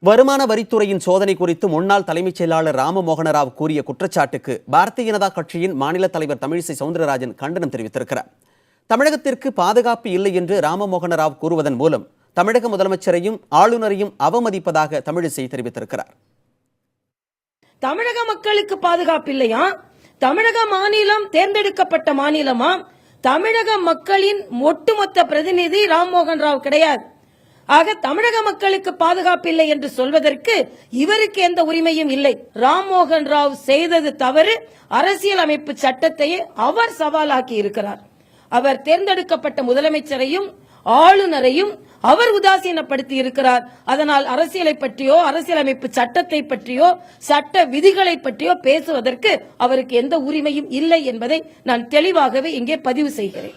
வருமான வரித்துறையின் சோதனை குறித்து முன்னாள் தலைமைச் செயலாளர் ராமமோகன ராவ் கூறிய குற்றச்சாட்டுக்கு பாரதிய ஜனதா கட்சியின் மாநில தலைவர் தமிழிசை சவுந்தரராஜன் கண்டனம் தெரிவித்திருக்கிறார். தமிழகத்திற்கு பாதுகாப்பு இல்லை என்று ராமமோகன ராவ் கூறுவதன் மூலம் தமிழக முதலமைச்சரையும் ஆளுநரையும் அவமதிப்பதாக தமிழிசை தெரிவித்திருக்கிறார். தமிழக மக்களுக்கு பாதுகாப்பு இல்லையா? தமிழக மாநிலம் தேர்ந்தெடுக்கப்பட்ட மாநிலமா? தமிழக மக்களின் ஒட்டுமொத்த பிரதிநிதி ராம்மோகன் ராவ் கிடையாது. ஆக தமிழக மக்களுக்கு பாதுகாப்பு இல்லை என்று சொல்வதற்கு இவருக்கு எந்த உரிமையும் இல்லை. ராம்மோகன் ராவ் செய்தது தவறு. அரசியலமைப்பு சட்டத்தையே அவர் சவாலாக்கி இருக்கிறார். அவர் தேர்ந்தெடுக்கப்பட்ட முதலமைச்சரையும் ஆளுநரையும் அவர் உதாசீனப்படுத்தி இருக்கிறார். அதனால் அரசியலை பற்றியோ அரசியலமைப்பு சட்டத்தை பற்றியோ சட்ட விதிகளை பற்றியோ பேசுவதற்கு அவருக்கு எந்த உரிமையும் இல்லை என்பதை நான் தெளிவாகவே இங்கே பதிவு செய்கிறேன்.